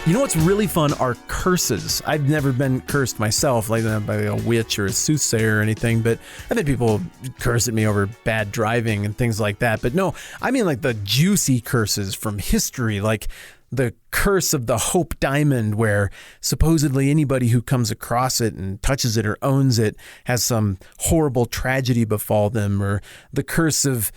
You know what's really fun are curses. I've never been cursed myself, like by a witch or a soothsayer or anything, but I've had people curse at me over bad driving and things like that. But no, I mean like the juicy curses from history, like the curse of the Hope Diamond, where supposedly anybody who comes across it and touches it or owns it has some horrible tragedy befall them, or the curse of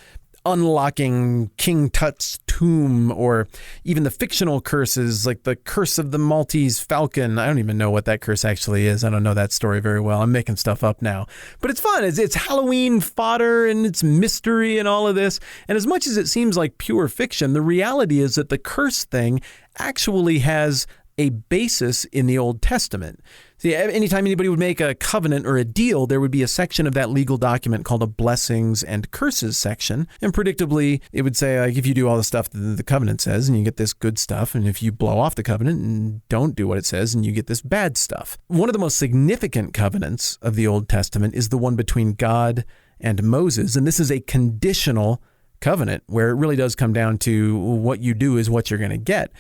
unlocking King Tut's tomb, or even the fictional curses like the curse of the Maltese Falcon. I don't even know what that curse actually is. I don't know that story very well. I'm making stuff up now. But it's fun. It's Halloween fodder and it's mystery and all of this. And as much as it seems like pure fiction, the reality is that the curse thing actually has a basis in the Old Testament. See, anytime anybody would make a covenant or a deal, there would be a section of that legal document called a blessings and curses section. And predictably, it would say, like, if you do all the stuff that the covenant says and you get this good stuff, and if you blow off the covenant and don't do what it says and you get this bad stuff. One of the most significant covenants of the Old Testament is the one between God and Moses. And this is a conditional covenant where it really does come down to what you do is what you're going to get.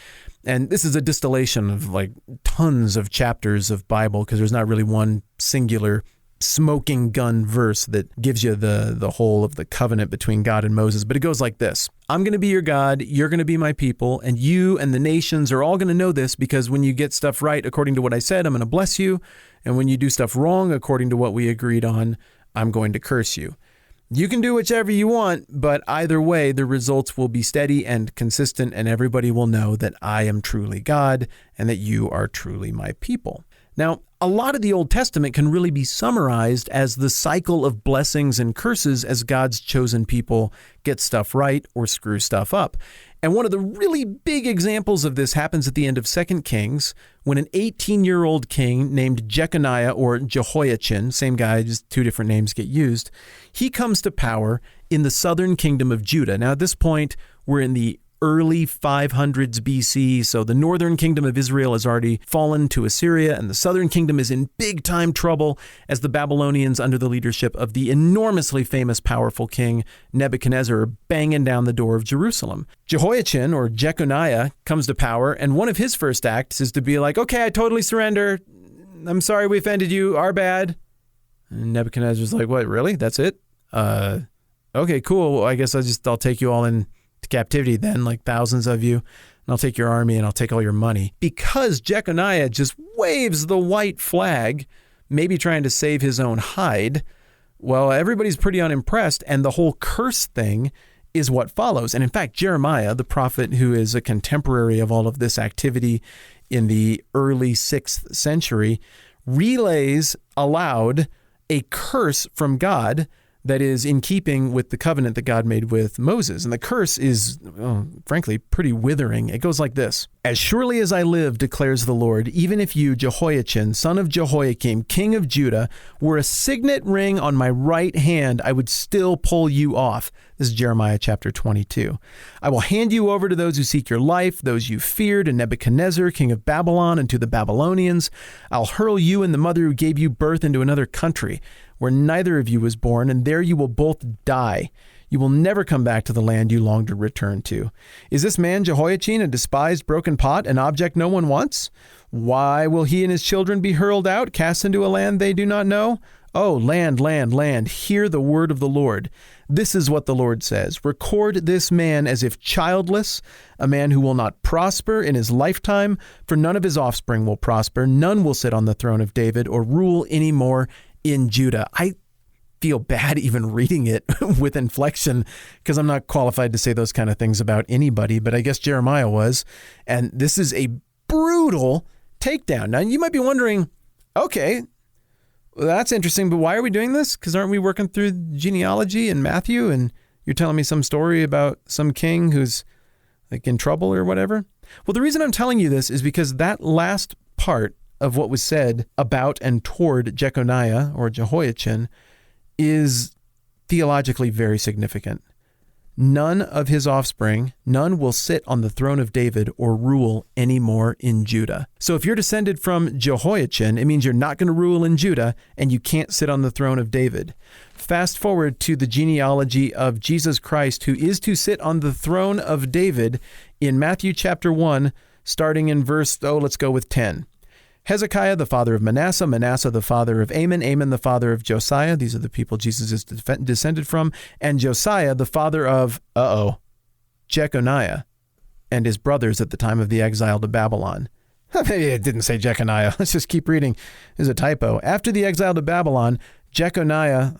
And this is a distillation of like tons of chapters of Bible, because there's not really one singular smoking gun verse that gives you the whole of the covenant between God and Moses. But it goes like this: I'm going to be your God, you're going to be my people, and you and the nations are all going to know this, because when you get stuff right according to what I said, I'm going to bless you. And when you do stuff wrong according to what we agreed on, I'm going to curse you. You can do whichever you want, but either way, the results will be steady and consistent, and everybody will know that I am truly God and that you are truly my people. Now, a lot of the Old Testament can really be summarized as the cycle of blessings and curses as God's chosen people get stuff right or screw stuff up. And one of the really big examples of this happens at the end of 2 Kings, when an 18-year-old king named Jeconiah, or Jehoiachin, same guy, just two different names get used, he comes to power in the southern kingdom of Judah. Now, at this point, we're in the early 500s BC, so the northern kingdom of Israel has already fallen to Assyria, and the southern kingdom is in big-time trouble as the Babylonians, under the leadership of the enormously famous, powerful king Nebuchadnezzar, are banging down the door of Jerusalem. Jehoiachin, or Jeconiah, comes to power, and one of his first acts is to be like, okay, I totally surrender. I'm sorry we offended you. Our bad. And Nebuchadnezzar's like, what, really? That's it? Okay, cool. Well, I guess I'll take you all in to captivity then, like thousands of you, and I'll take your army and I'll take all your money. Because Jeconiah just waves the white flag, maybe trying to save his own hide, well, everybody's pretty unimpressed, and the whole curse thing is what follows. And in fact, Jeremiah, the prophet who is a contemporary of all of this activity in the early 6th century, relays aloud a curse from God that is in keeping with the covenant that God made with Moses. And the curse is, frankly, pretty withering. It goes like this: As surely as I live, declares the Lord, even if you, Jehoiachin, son of Jehoiakim, king of Judah, were a signet ring on my right hand, I would still pull you off. This is Jeremiah chapter 22. I will hand you over to those who seek your life, those you feared, and Nebuchadnezzar, king of Babylon, and to the Babylonians. I'll hurl you and the mother who gave you birth into another country, where neither of you was born, and there you will both die. You will never come back to the land you long to return to. Is this man Jehoiachin a despised broken pot, an object no one wants? Why will he and his children be hurled out, cast into a land they do not know? Oh, land, land, land, hear the word of the Lord. This is what the Lord says: Record this man as if childless, a man who will not prosper in his lifetime, for none of his offspring will prosper. None will sit on the throne of David or rule anymore in Judah. I feel bad even reading it with inflection, because I'm not qualified to say those kind of things about anybody, but I guess Jeremiah was. And this is a brutal takedown. Now, you might be wondering, okay, well, that's interesting, but why are we doing this? Because aren't we working through genealogy in Matthew, and you're telling me some story about some king who's like in trouble or whatever? Well, the reason I'm telling you this is because that last part of what was said about and toward Jeconiah, or Jehoiachin, is theologically very significant. None of his offspring, none will sit on the throne of David or rule anymore in Judah. So if you're descended from Jehoiachin, it means you're not going to rule in Judah, and you can't sit on the throne of David. Fast forward to the genealogy of Jesus Christ, who is to sit on the throne of David in Matthew chapter 1, starting in verse, let's go with 10. Hezekiah, the father of Manasseh, Manasseh, the father of Amon, Amon, the father of Josiah. These are the people Jesus is descended from. And Josiah, the father of, Jeconiah and his brothers at the time of the exile to Babylon. Maybe it didn't say Jeconiah. Let's just keep reading. There's a typo. After the exile to Babylon, Jeconiah,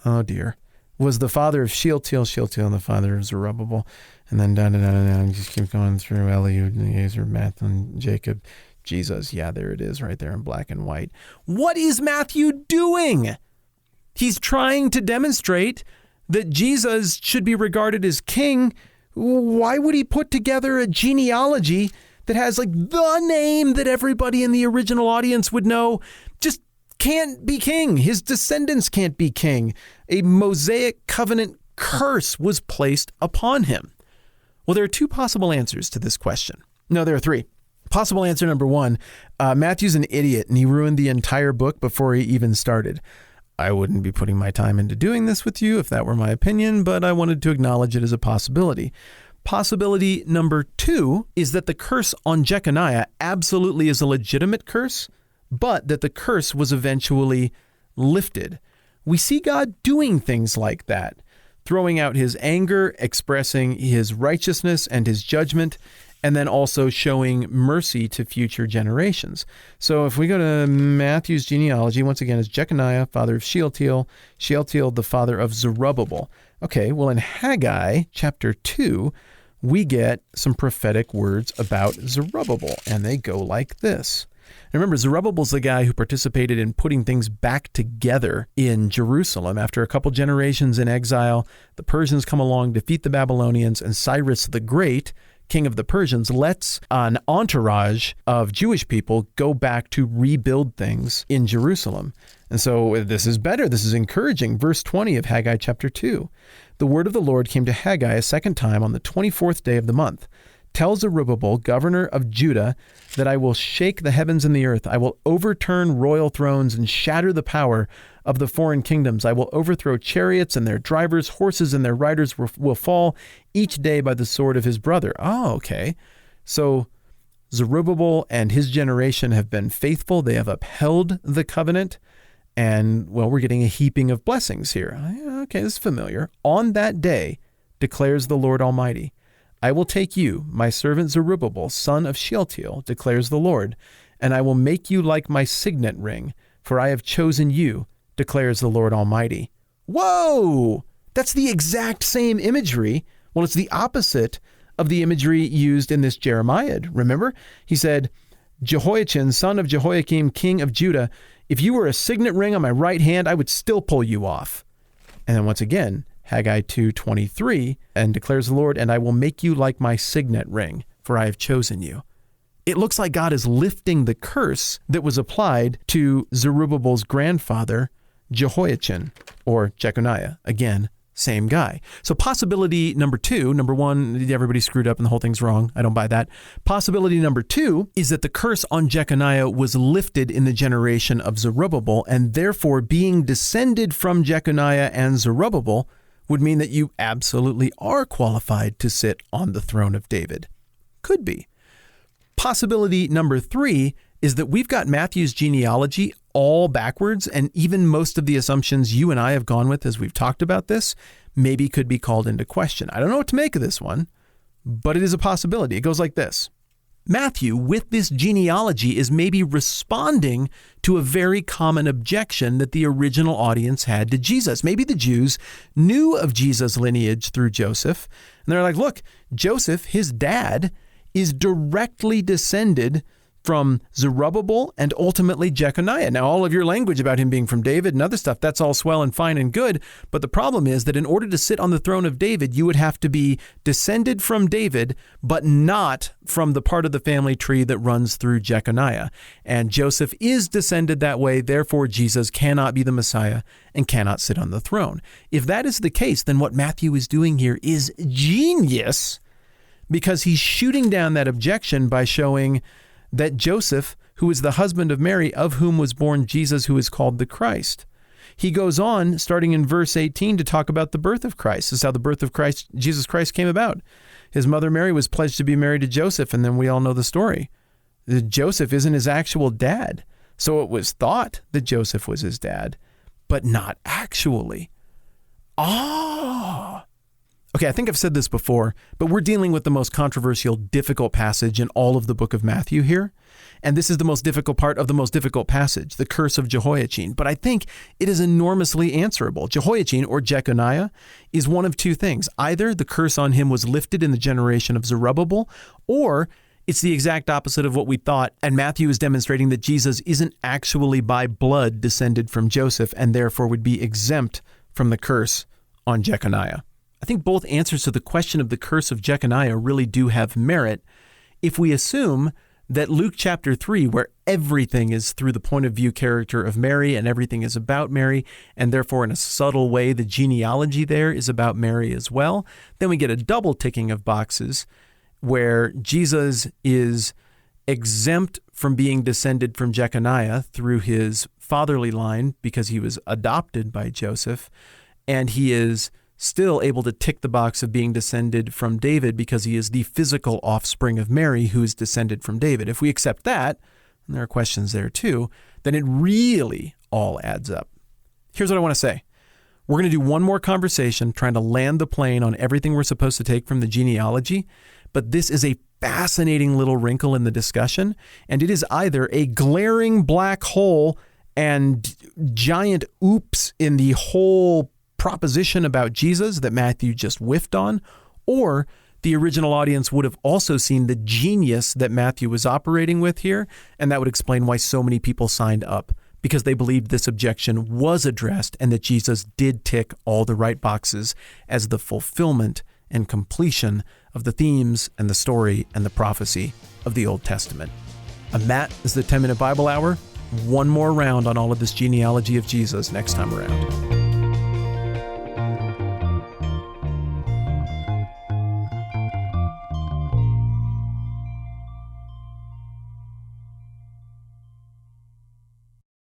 was the father of Shealtiel, Shealtiel, the father of Zerubbabel. And then and just keep going through Eliud, Yezer, Matthan, Jacob, Jesus. Yeah, there it is right there in black and white. What is Matthew doing? He's trying to demonstrate that Jesus should be regarded as king. Why would he put together a genealogy that has like the name that everybody in the original audience would know? Just can't be king. His descendants can't be king. A Mosaic covenant curse was placed upon him. Well, there are two possible answers to this question. No, there are three. Possible answer number one, Matthew's an idiot and he ruined the entire book before he even started. I wouldn't be putting my time into doing this with you if that were my opinion, but I wanted to acknowledge it as a possibility. Possibility number two is that the curse on Jeconiah absolutely is a legitimate curse, but that the curse was eventually lifted. We see God doing things like that, throwing out his anger, expressing his righteousness and his judgment, and then also showing mercy to future generations. So if we go to Matthew's genealogy, once again, it's Jeconiah, father of Shealtiel, Shealtiel, the father of Zerubbabel. Okay, well, in Haggai chapter 2, we get some prophetic words about Zerubbabel, and they go like this. Remember, Zerubbabel's the guy who participated in putting things back together in Jerusalem. After a couple generations in exile, the Persians come along, defeat the Babylonians, and Cyrus the Great, king of the Persians, lets an entourage of Jewish people go back to rebuild things in Jerusalem. And so this is better. This is encouraging. Verse 20 of Haggai chapter 2. The word of the Lord came to Haggai a second time on the 24th day of the month. Tell Zerubbabel, governor of Judah, that I will shake the heavens and the earth. I will overturn royal thrones and shatter the power of the foreign kingdoms. I will overthrow chariots and their drivers, horses and their riders will fall each day by the sword of his brother. Oh, okay. So Zerubbabel and his generation have been faithful. They have upheld the covenant. And, well, we're getting a heaping of blessings here. Okay, this is familiar. On that day, declares the Lord Almighty, I will take you, my servant Zerubbabel, son of Shealtiel, declares the Lord, and I will make you like my signet ring, for I have chosen you, declares the Lord Almighty. Whoa! That's the exact same imagery. Well, it's the opposite of the imagery used in this Jeremiah. Remember? He said, Jehoiachin, son of Jehoiakim, king of Judah, if you were a signet ring on my right hand, I would still pull you off. And then once again, Haggai 2:23, and declares the Lord, and I will make you like my signet ring, for I have chosen you. It looks like God is lifting the curse that was applied to Zerubbabel's grandfather, Jehoiachin, or Jeconiah. Again, same guy. So possibility number two, number one, everybody screwed up and the whole thing's wrong. I don't buy that. Possibility number two is that the curse on Jeconiah was lifted in the generation of Zerubbabel, and therefore being descended from Jeconiah and Zerubbabel would mean that you absolutely are qualified to sit on the throne of David. Could be. Possibility number three is that we've got Matthew's genealogy all backwards, and even most of the assumptions you and I have gone with as we've talked about this maybe could be called into question. I don't know what to make of this one, but it is a possibility. It goes like this. Matthew, with this genealogy, is maybe responding to a very common objection that the original audience had to Jesus. Maybe the Jews knew of Jesus' lineage through Joseph, and they're like, look, Joseph, his dad, is directly descended from Zerubbabel and ultimately Jeconiah. Now, all of your language about him being from David and other stuff, that's all swell and fine and good. But the problem is that in order to sit on the throne of David, you would have to be descended from David, but not from the part of the family tree that runs through Jeconiah. And Joseph is descended that way. Therefore, Jesus cannot be the Messiah and cannot sit on the throne. If that is the case, then what Matthew is doing here is genius, because he's shooting down that objection by showing that Joseph, who is the husband of Mary, of whom was born Jesus, who is called the Christ. He goes on, starting in verse 18, to talk about the birth of Christ. This is how the birth of Christ, Jesus Christ, came about. His mother Mary was pledged to be married to Joseph, and then we all know the story. Joseph isn't his actual dad. So it was thought that Joseph was his dad, but not actually. Okay, I think I've said this before, but we're dealing with the most controversial, difficult passage in all of the book of Matthew here. And this is the most difficult part of the most difficult passage, the curse of Jehoiachin. But I think it is enormously answerable. Jehoiachin, or Jeconiah, is one of two things. Either the curse on him was lifted in the generation of Zerubbabel, or it's the exact opposite of what we thought, and Matthew is demonstrating that Jesus isn't actually by blood descended from Joseph and therefore would be exempt from the curse on Jeconiah. I think both answers to the question of the curse of Jeconiah really do have merit if we assume that Luke chapter 3, where everything is through the point of view character of Mary and everything is about Mary, and therefore in a subtle way the genealogy there is about Mary as well, then we get a double ticking of boxes where Jesus is exempt from being descended from Jeconiah through his fatherly line because he was adopted by Joseph, and he is still able to tick the box of being descended from David because he is the physical offspring of Mary who is descended from David. If we accept that, and there are questions there too, then it really all adds up. Here's what I want to say. We're going to do one more conversation trying to land the plane on everything we're supposed to take from the genealogy, but this is a fascinating little wrinkle in the discussion, and it is either a glaring black hole and giant oops in the whole proposition about Jesus that Matthew just whiffed on, or the original audience would have also seen the genius that Matthew was operating with here, and that would explain why so many people signed up, because they believed this objection was addressed and that Jesus did tick all the right boxes as the fulfillment and completion of the themes and the story and the prophecy of the Old Testament. I'm Matt. This is the 10-Minute Bible Hour. One more round on all of this genealogy of Jesus next time around.